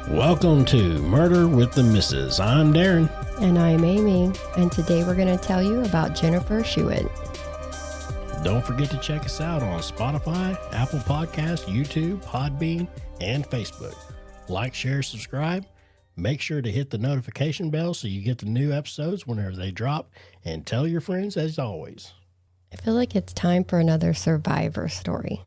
Welcome to Murder with the Missus. I'm Darren. And I'm Amy, and today we're going to tell you about Jennifer Schuett. Don't forget to check us out on Spotify, Apple Podcasts, YouTube, Podbean, and Facebook. Like, share, subscribe. Make sure to hit the notification bell so you get the new episodes whenever they drop, and tell your friends as always. I feel like it's time for another survivor story.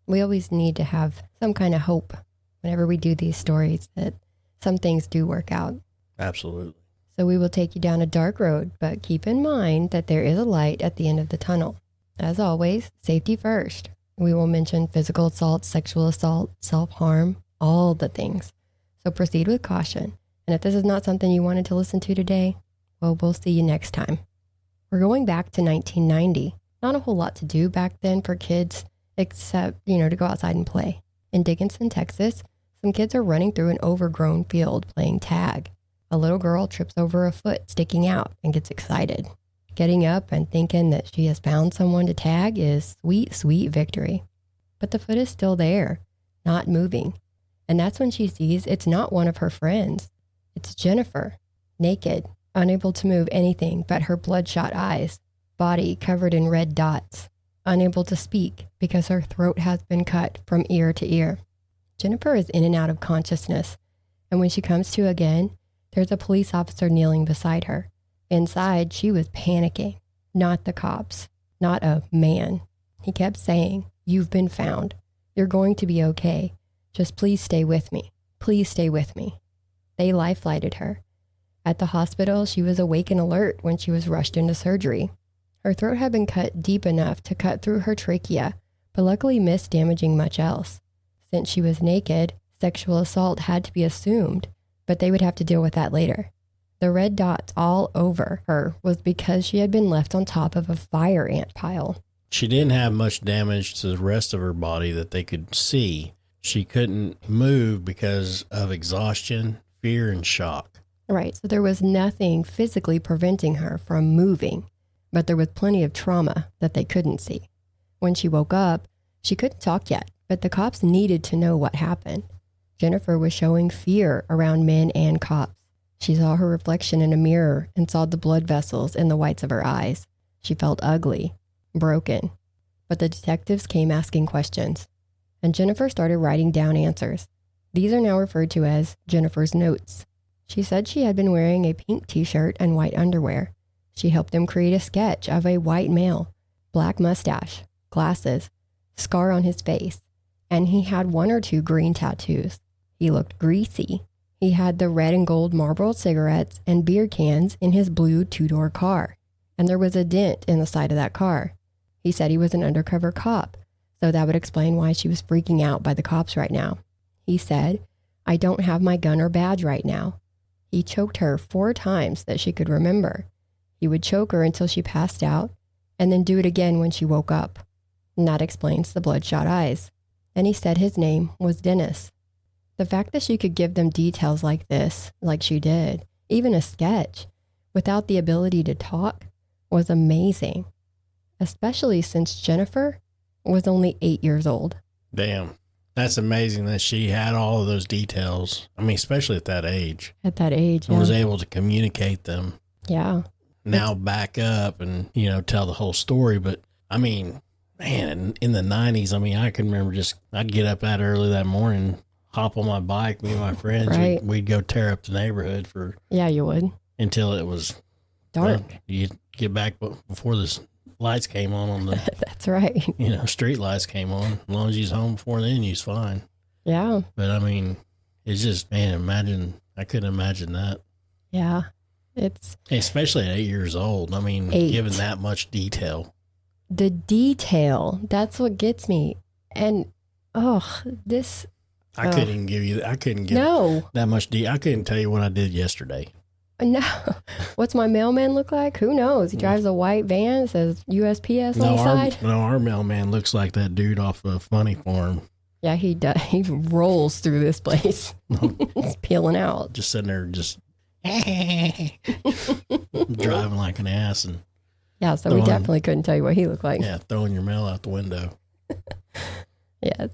We always need to have some kind of hope whenever we do these stories that some things do work out. Absolutely. So we will take you down a dark road, but keep in mind that there is a light at the end of the tunnel. As always, safety first. We will mention physical assault, sexual assault, self-harm, all the things. So proceed with caution. And if this is not something you wanted to listen to today, well, we'll see you next time. We're going back to 1990. Not a whole lot to do back then for kids, except, to go outside and play. In Dickinson, Texas, some kids are running through an overgrown field playing tag. A little girl trips over a foot sticking out and gets excited. Getting up and thinking that she has found someone to tag is sweet, sweet victory. But the foot is still there, not moving. And that's when she sees it's not one of her friends. It's Jennifer, naked, unable to move anything but her bloodshot eyes, body covered in red dots, unable to speak because her throat has been cut from ear to ear. Jennifer is in and out of consciousness, and when she comes to again, there's a police officer kneeling beside her. Inside, she was panicking. Not the cops. Not a man. He kept saying, "You've been found. You're going to be okay. Just please stay with me. Please stay with me." They life-flighted her. At the hospital, she was awake and alert when she was rushed into surgery. Her throat had been cut deep enough to cut through her trachea, but luckily missed damaging much else. Since she was naked, sexual assault had to be assumed, but they would have to deal with that later. The red dots all over her was because she had been left on top of a fire ant pile. She didn't have much damage to the rest of her body that they could see. She couldn't move because of exhaustion, fear, and shock. Right, so there was nothing physically preventing her from moving, but there was plenty of trauma that they couldn't see. When she woke up, she couldn't talk yet, but the cops needed to know what happened. Jennifer was showing fear around men and cops. She saw her reflection in a mirror and saw the blood vessels in the whites of her eyes. She felt ugly, broken. But the detectives came asking questions, and Jennifer started writing down answers. These are now referred to as Jennifer's notes. She said she had been wearing a pink t-shirt and white underwear. She helped them create a sketch of a white male, black mustache, glasses, scar on his face, and he had one or two green tattoos. He looked greasy. He had the red and gold Marlboro cigarettes and beer cans in his blue two-door car, and there was a dent in the side of that car. He said he was an undercover cop, so that would explain why she was freaking out by the cops right now. He said, "I don't have my gun or badge right now." He choked her 4 times that she could remember. He would choke her until she passed out, and then do it again when she woke up. And that explains the bloodshot eyes. And he said his name was Dennis. The fact that she could give them details like this, like she did, even a sketch, without the ability to talk, was amazing. Especially since Jennifer was only 8 years old. Damn. That's amazing that she had all of those details. I mean, especially at that age. At that age, and was able to communicate them. Yeah. Now back up and, tell the whole story. But, I mean, man, in the 90s, I can remember I'd get up that early that morning, hop on my bike, me and my friends, right. we'd go tear up the neighborhood for... Yeah, you would. Until it was... dark. You'd get back before the lights came on the... That's right. Street lights came on. As long as you was home before then, you was fine. Yeah. But, it's just, man, I couldn't imagine that. Yeah. Especially at 8 years old. 8. Given that much detail. The detail, that's what gets me. And, this... I couldn't give that much detail. I couldn't tell you what I did yesterday. No. What's my mailman look like? Who knows? He drives a white van, says USPS on the side. No, our mailman looks like that dude off of Funny Farm. Yeah, he does. He rolls through this place. It's peeling out. Just sitting there, driving like an ass. And yeah, so we definitely couldn't tell you what he looked like. Yeah, throwing your mail out the window. Yes.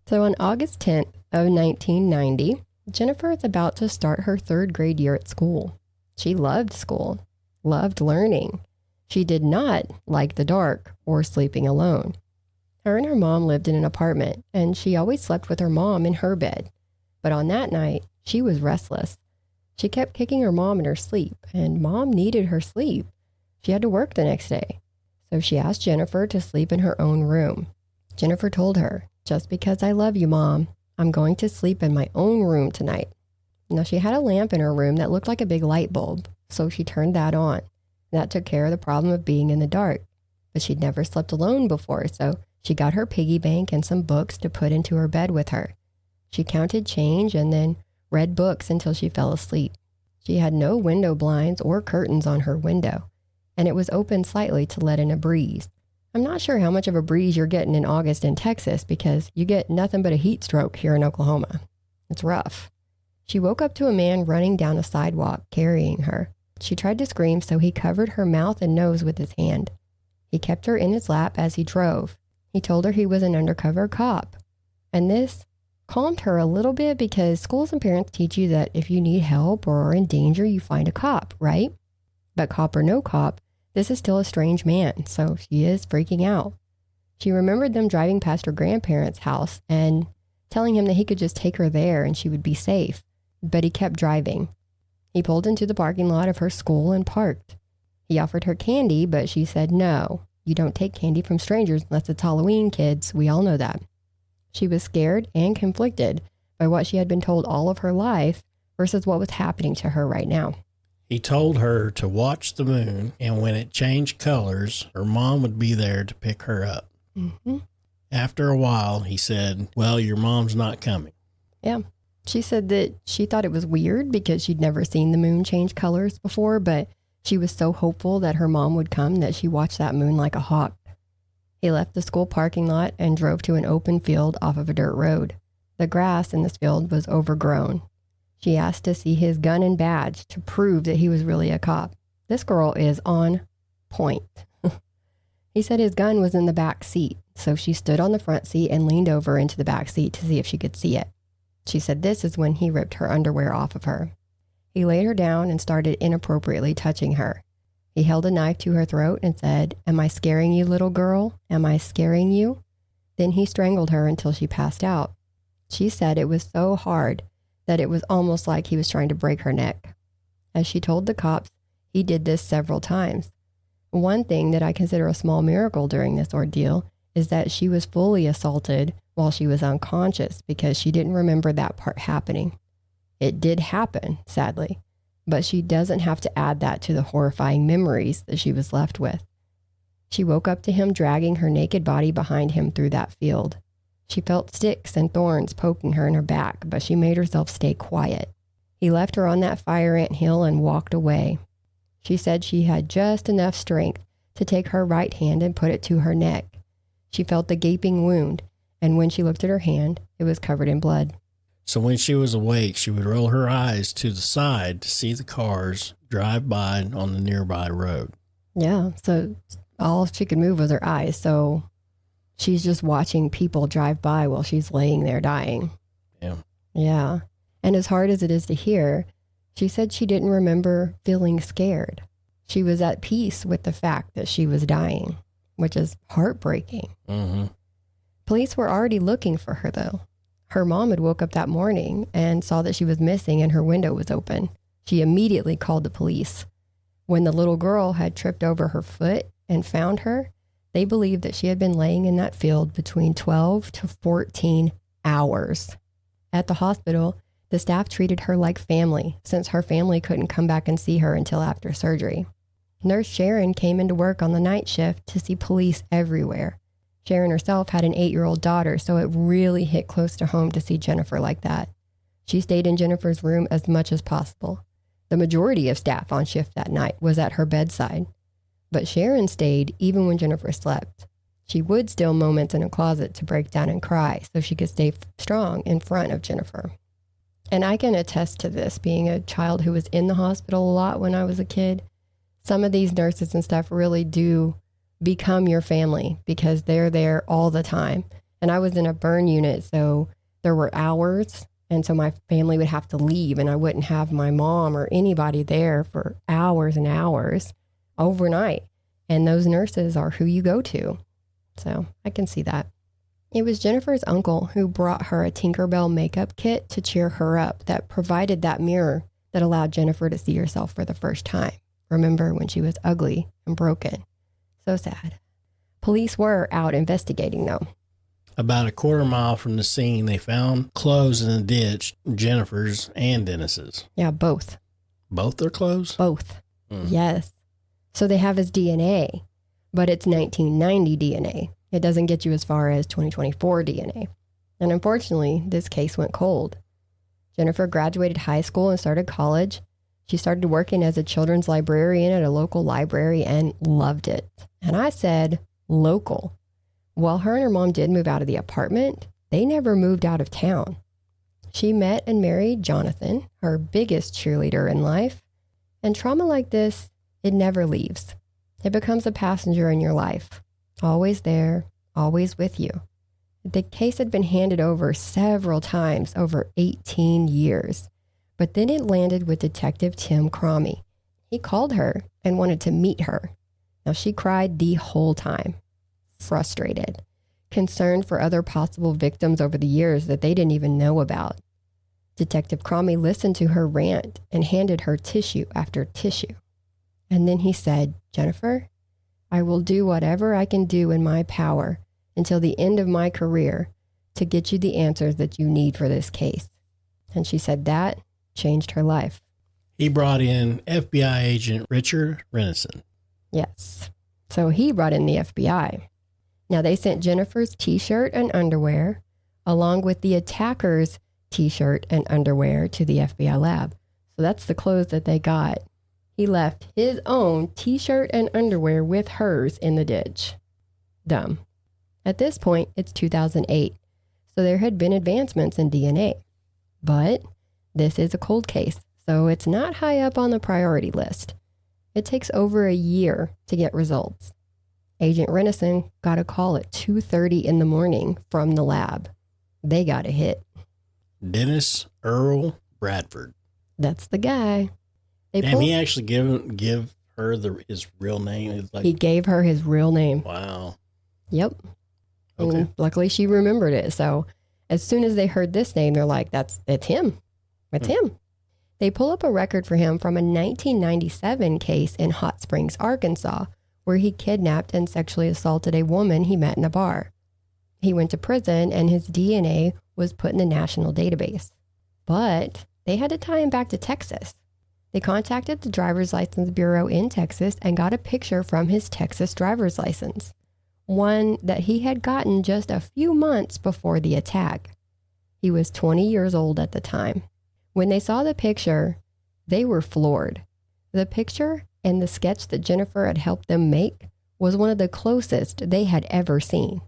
So on August 10th of 1990, Jennifer is about to start her 3rd grade year at school. She loved school, loved learning. She did not like the dark or sleeping alone. Her and her mom lived in an apartment, and she always slept with her mom in her bed. But on that night, she was restless. She kept kicking her mom in her sleep, and mom needed her sleep. She had to work the next day. So she asked Jennifer to sleep in her own room. Jennifer told her, "Just because I love you, Mom, I'm going to sleep in my own room tonight." Now, she had a lamp in her room that looked like a big light bulb, so she turned that on. That took care of the problem of being in the dark. But she'd never slept alone before, so she got her piggy bank and some books to put into her bed with her. She counted change and then read books until she fell asleep. She had no window blinds or curtains on her window, and it was open slightly to let in a breeze. I'm not sure how much of a breeze you're getting in August in Texas because you get nothing but a heat stroke here in Oklahoma. It's rough. She woke up to a man running down a sidewalk carrying her. She tried to scream, so he covered her mouth and nose with his hand. He kept her in his lap as he drove. He told her he was an undercover cop. And this calmed her a little bit because schools and parents teach you that if you need help or are in danger, you find a cop, right? But cop or no cop, this is still a strange man, so she is freaking out. She remembered them driving past her grandparents' house and telling him that he could just take her there and she would be safe. But he kept driving. He pulled into the parking lot of her school and parked. He offered her candy, but she said, "No, you don't take candy from strangers unless it's Halloween, kids. We all know that." She was scared and conflicted by what she had been told all of her life versus what was happening to her right now. He told her to watch the moon, and when it changed colors, her mom would be there to pick her up. Mm-hmm. After a while, he said, "Well, your mom's not coming." Yeah. She said that she thought it was weird because she'd never seen the moon change colors before, but she was so hopeful that her mom would come that she watched that moon like a hawk. He left the school parking lot and drove to an open field off of a dirt road. The grass in this field was overgrown. She asked to see his gun and badge to prove that he was really a cop. This girl is on point. He said his gun was in the back seat, so she stood on the front seat and leaned over into the back seat to see if she could see it. She said this is when he ripped her underwear off of her. He laid her down and started inappropriately touching her. He held a knife to her throat and said, "Am I scaring you, little girl? Am I scaring you?" Then he strangled her until she passed out. She said it was so hard that it was almost like he was trying to break her neck. As she told the cops, he did this several times. One thing that I consider a small miracle during this ordeal is that she was fully assaulted while she was unconscious because she didn't remember that part happening. It did happen, sadly, but she doesn't have to add that to the horrifying memories that she was left with. She woke up to him dragging her naked body behind him through that field. She felt sticks and thorns poking her in her back, but she made herself stay quiet. He left her on that fire ant hill and walked away. She said she had just enough strength to take her right hand and put it to her neck. She felt the gaping wound, and when she looked at her hand, it was covered in blood. So when she was awake, she would roll her eyes to the side to see the cars drive by on the nearby road. Yeah, so all she could move was her eyes, so she's just watching people drive by while she's laying there dying. Yeah. Yeah, and as hard as it is to hear, she said she didn't remember feeling scared. She was at peace with the fact that she was dying, which is heartbreaking. Mm-hmm. Police were already looking for her, though. Her mom had woke up that morning and saw that she was missing and her window was open. She immediately called the police. When the little girl had tripped over her foot and found her, they believed that she had been laying in that field between 12 to 14 hours. At the hospital, the staff treated her like family since her family couldn't come back and see her until after surgery. Nurse Sharon came into work on the night shift to see police everywhere. Sharon herself had an 8-year-old daughter, so it really hit close to home to see Jennifer like that. She stayed in Jennifer's room as much as possible. The majority of staff on shift that night was at her bedside. But Sharon stayed even when Jennifer slept. She would steal moments in a closet to break down and cry so she could stay strong in front of Jennifer. And I can attest to this, being a child who was in the hospital a lot when I was a kid. Some of these nurses and stuff really do become your family because they're there all the time. And I was in a burn unit, so there were hours And so my family would have to leave and I wouldn't have my mom or anybody there for hours and hours overnight. And those nurses are who you go to. So I can see that. It was Jennifer's uncle who brought her a Tinkerbell makeup kit to cheer her up that provided that mirror that allowed Jennifer to see herself for the first time. Remember when she was ugly and broken. So sad. Police were out investigating though. About a quarter mile from the scene, they found clothes in the ditch, Jennifer's and Dennis's. Yeah, both. Both their clothes? Both. Yes. So they have his DNA, but it's 1990 DNA. It doesn't get you as far as 2024 DNA. And unfortunately, this case went cold. Jennifer graduated high school and started college. She started working as a children's librarian at a local library and loved it. And I said, local. While her and her mom did move out of the apartment, they never moved out of town. She met and married Jonathan, her biggest cheerleader in life. And trauma like this, it never leaves. It becomes a passenger in your life. Always there, always with you. The case had been handed over several times over 18 years. But then it landed with Detective Tim Cromie. He called her and wanted to meet her. Now she cried the whole time. Frustrated, concerned for other possible victims over the years that they didn't even know about. Detective Cromie listened to her rant and handed her tissue after tissue. And then he said, Jennifer, I will do whatever I can do in my power until the end of my career to get you the answers that you need for this case. And she said that changed her life. He brought in FBI agent Richard Renison. Yes. So he brought in the FBI. Now they sent Jennifer's t-shirt and underwear along with the attacker's t-shirt and underwear to the FBI lab. So that's the clothes that they got. He left his own t-shirt and underwear with hers in the ditch. Dumb. At this point, it's 2008. So there had been advancements in DNA. But this is a cold case, so it's not high up on the priority list. It takes over a year to get results. Agent Renison got a call at 2:30 in the morning from the lab. They got a hit. Dennis Earl Bradford. That's the guy. He actually give her his real name. It's like, he gave her his real name. Wow. Yep. Okay. And luckily she remembered it. So as soon as they heard this name, they're like, it's him. It's him. They pull up a record for him from a 1997 case in Hot Springs, Arkansas, where he kidnapped and sexually assaulted a woman he met in a bar. He went to prison and his DNA was put in the national database. But they had to tie him back to Texas. They contacted the driver's license bureau in Texas and got a picture from his Texas driver's license, one that he had gotten just a few months before the attack. He was 20 years old at the time. When they saw the picture, they were floored. The picture and the sketch that Jennifer had helped them make was one of the closest they had ever seen.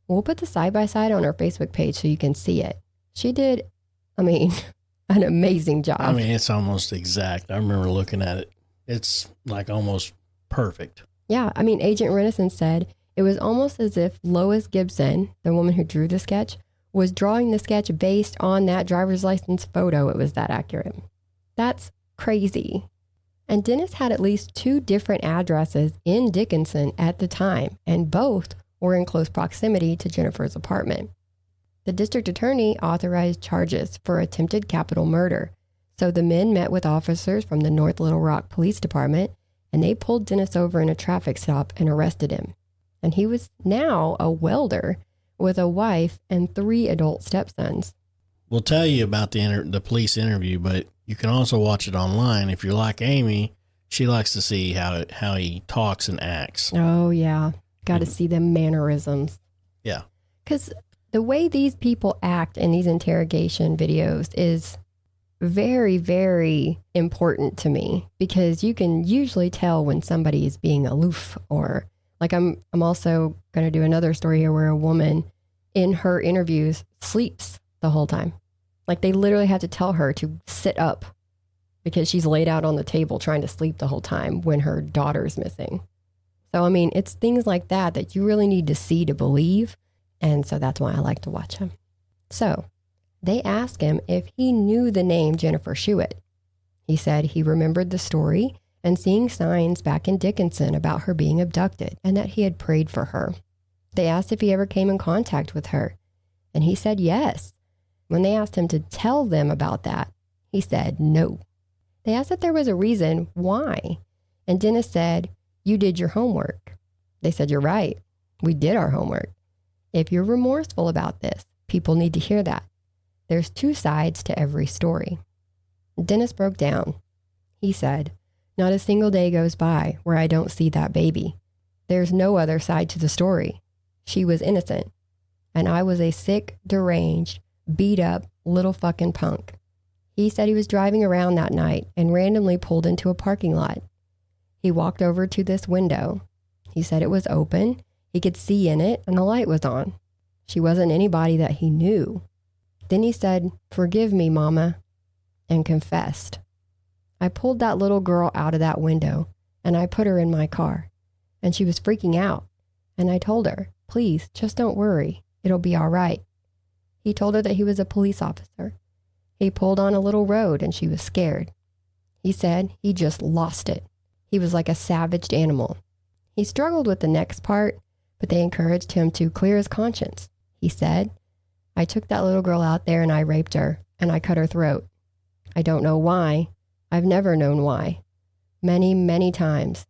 We'll put the side-by-side on our Facebook page so you can see it. She did, an amazing job. It's almost exact. I remember looking at it. It's like almost perfect. Yeah, Agent Renison said it was almost as if Lois Gibson, the woman who drew the sketch, was drawing the sketch based on that driver's license photo. It was that accurate. That's crazy. And Dennis had at least 2 different addresses in Dickinson at the time, and both were in close proximity to Jennifer's apartment. The district attorney authorized charges for attempted capital murder. So the men met with officers from the North Little Rock Police Department, and they pulled Dennis over in a traffic stop and arrested him. And he was now a welder with a wife and 3 adult stepsons. We'll tell you about the police interview, but you can also watch it online. If you're like Amy, she likes to see how he talks and acts. Oh, yeah. Got to see them mannerisms. Yeah. Because the way these people act in these interrogation videos is very, very important to me, because you can usually tell when somebody is being aloof, or like I'm also going to do another story here where a woman in her interviews sleeps the whole time. Like they literally have to tell her to sit up because she's laid out on the table trying to sleep the whole time when her daughter's missing. So, it's things like that you really need to see to believe. And so that's why I like to watch him. So They asked him if he knew the name Jennifer Schuett. He said he remembered the story and seeing signs back in Dickinson about her being abducted and that he had prayed for her. They asked if he ever came in contact with her, and he said yes. When they asked him to tell them about that, he said no. They asked if there was a reason why, and Dennis said, "You did your homework." They said, "You're right. We did our homework. If you're remorseful about this, people need to hear that. There's two sides to every story." Dennis broke down. He said, "Not a single day goes by where I don't see that baby. There's no other side to the story. She was innocent, and I was a sick, deranged, beat up little fucking punk." He said he was driving around that night and randomly pulled into a parking lot. He walked over to this window. He said it was open. He could see in it, and the light was on. She wasn't anybody that he knew. Then he said, "Forgive me, Mama," and confessed. "I pulled that little girl out of that window, and I put her in my car, and she was freaking out. And I told her, 'Please, just don't worry. It'll be all right.' He told her that he was a police officer. He pulled on a little road, and she was scared. He said he just lost it. He was like a savaged animal. He struggled with the next part, but they encouraged him to clear his conscience. He said, 'I took that little girl out there and I raped her, and I cut her throat. I don't know why. I've never known why. Many times.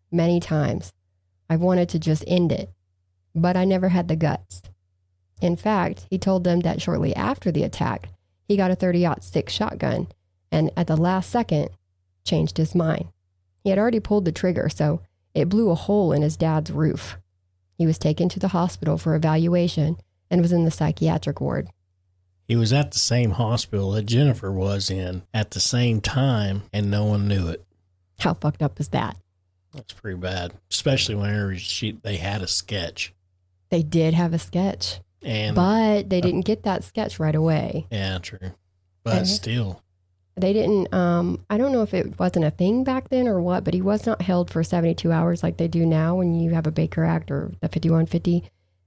I've wanted to just end it, but I never had the guts.' In fact, he told them that shortly after the attack, he got a 30-06 shotgun and at the last second changed his mind. He had already pulled the trigger, so it blew a hole in his dad's roof. He was taken to the hospital for evaluation and was in the psychiatric ward." He was at the same hospital that Jennifer was in at the same time, and no one knew it. How fucked up is that? That's pretty bad, especially whenever they had a sketch. They did have a sketch, but they didn't get that sketch right away. Yeah, true. But still. They didn't, I don't know if it wasn't a thing back then or what, but he was not held for 72 hours like they do now when you have a Baker Act or the 5150.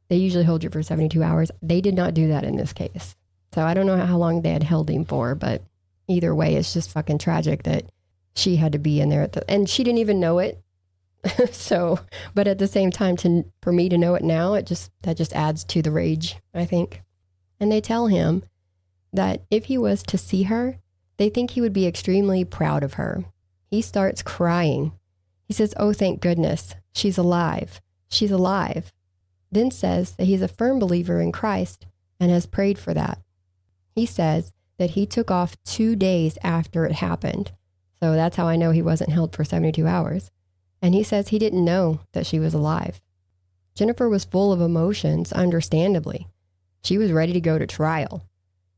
They usually hold you for 72 hours. They did not do that in this case. So I don't know how long they had held him for, but either way, it's just fucking tragic that she had to be in there and she didn't even know it. So, but at the same time, for me to know it now, that just adds to the rage, I think. And they tell him that if he was to see her, they think he would be extremely proud of her. He starts crying. He says, "Oh, thank goodness, she's alive. She's alive." Then says that he's a firm believer in Christ and has prayed for that. He says that he took off 2 days after it happened. So that's how I know he wasn't held for 72 hours. And he says he didn't know that she was alive. Jennifer was full of emotions, understandably. She was ready to go to trial.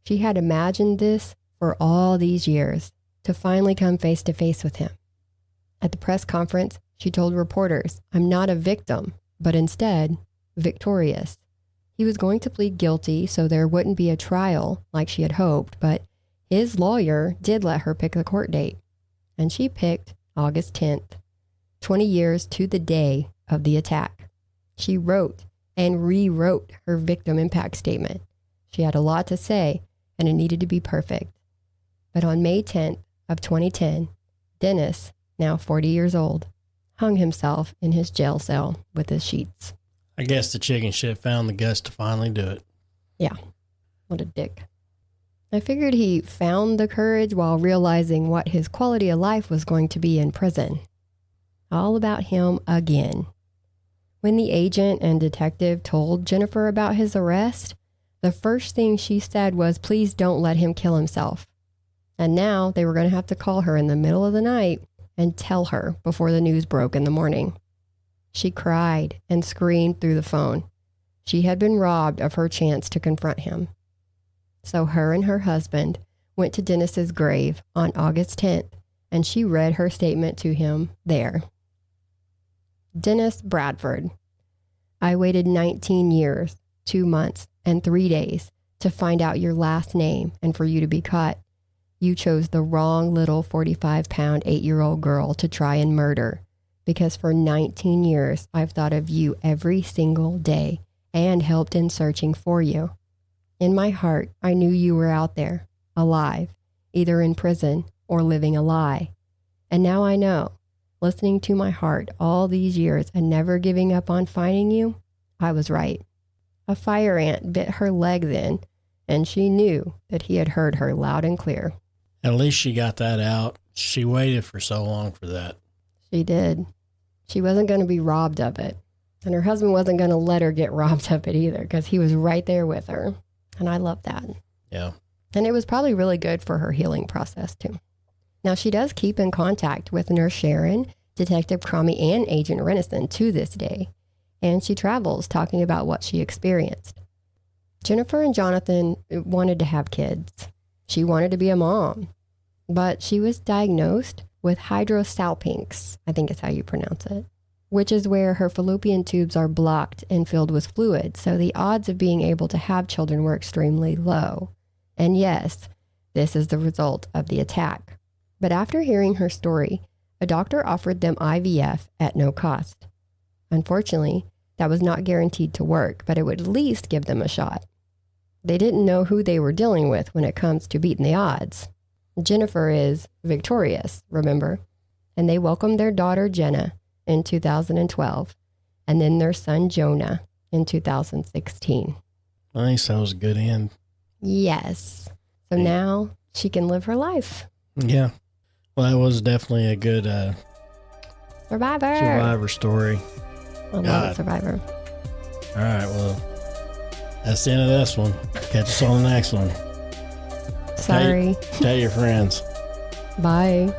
She had imagined this for all these years, to finally come face to face with him. At the press conference, she told reporters, "I'm not a victim, but instead, victorious." He was going to plead guilty, so there wouldn't be a trial like she had hoped, but his lawyer did let her pick the court date, and she picked August 10th, 20 years to the day of the attack. She wrote and rewrote her victim impact statement. She had a lot to say, and it needed to be perfect. But on May 10th of 2010, Dennis, now 40 years old, hung himself in his jail cell with his sheets. I guess the chicken shit found the guts to finally do it. Yeah, what a dick. I figured he found the courage while realizing what his quality of life was going to be in prison. All about him again. When the agent and detective told Jennifer about his arrest, the first thing she said was, "Please don't let him kill himself." And now they were going to have to call her in the middle of the night and tell her before the news broke in the morning. She cried and screamed through the phone. She had been robbed of her chance to confront him. So her and her husband went to Dennis's grave on August 10th, and she read her statement to him there. Dennis Bradford, I waited 19 years, 2 months, and 3 days to find out your last name and for you to be caught. You chose the wrong little 45-pound, 8-year-old girl to try and murder, because for 19 years, I've thought of you every single day and helped in searching for you. In my heart, I knew you were out there, alive, either in prison or living a lie. And now I know, listening to my heart all these years and never giving up on finding you, I was right. A fire ant bit her leg then, and she knew that he had heard her loud and clear. At least she got that out. She waited for so long for that. She did. She wasn't going to be robbed of it. And her husband wasn't going to let her get robbed of it either, because he was right there with her. And I love that. Yeah. And it was probably really good for her healing process too. Now she does keep in contact with Nurse Sharon, Detective Cromie, and Agent Renison to this day. And she travels talking about what she experienced. Jennifer and Jonathan wanted to have kids. She wanted to be a mom, but she was diagnosed with hydrosalpinx, I think is how you pronounce it, which is where her fallopian tubes are blocked and filled with fluid. So the odds of being able to have children were extremely low. And yes, this is the result of the attack. But after hearing her story, a doctor offered them IVF at no cost. Unfortunately, that was not guaranteed to work, but it would at least give them a shot. They didn't know who they were dealing with when it comes to beating the odds. Jennifer is victorious, remember? And they welcomed their daughter Jenna in 2012, and then their son Jonah in 2016. Nice, that was a good end. Yes. So now she can live her life. Yeah. Well, that was definitely a good survivor story. I love Survivor. All right, well, that's the end of this one. Catch us on the next one. Sorry. Tell your friends. Bye.